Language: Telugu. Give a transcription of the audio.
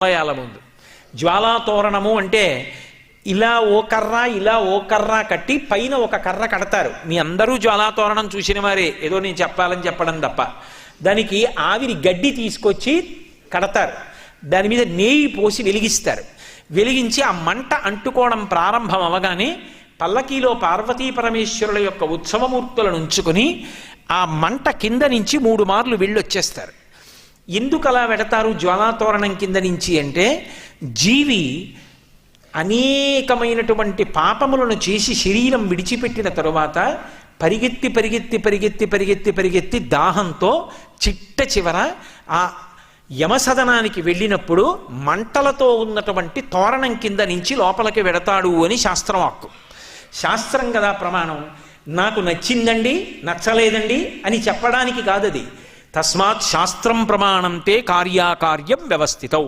దేవాలయాల ముందు జ్వాలాతోరణము అంటే ఇలా ఓ కర్ర కట్టి పైన ఒక కర్ర కడతారు. మీ అందరూ జ్వాలాతోరణం చూసిన వారే, ఏదో నేను చెప్పాలని చెప్పడం తప్ప. దానికి ఆవిరి గడ్డి తీసుకొచ్చి కడతారు, దాని మీద నెయ్యి పోసి వెలిగిస్తారు. వెలిగించి ఆ మంట అంటుకోవడం ప్రారంభం అవగానే పల్లకీలో పార్వతీ పరమేశ్వరుల యొక్క ఉత్సవమూర్తులను ఉంచుకొని ఆ మంట కింద నుంచి 3 మార్లు వెళ్ళొచ్చేస్తారు. ఎందుకు అలా పెడతారు జ్వాలాతోరణం కింద నుంచి అంటే, జీవి అనేకమైనటువంటి పాపములను చేసి శరీరం విడిచిపెట్టిన తరువాత పరిగెత్తి పరిగెత్తి పరిగెత్తి పరిగెత్తి పరిగెత్తి దాహంతో చిట్ట చివర ఆ యమసదనానికి వెళ్ళినప్పుడు మంటలతో ఉన్నటువంటి తోరణం కింద నుంచి లోపలికి వెడతాడు అని శాస్త్రం హక్కు. శాస్త్రం కదా ప్రమాణం. నాకు నచ్చిందండి నచ్చలేదండి అని చెప్పడానికి కాదది. తస్మాత్ శాస్త్రం ప్రమాణంతే కార్యాకార్యం వ్యవస్థితౌ.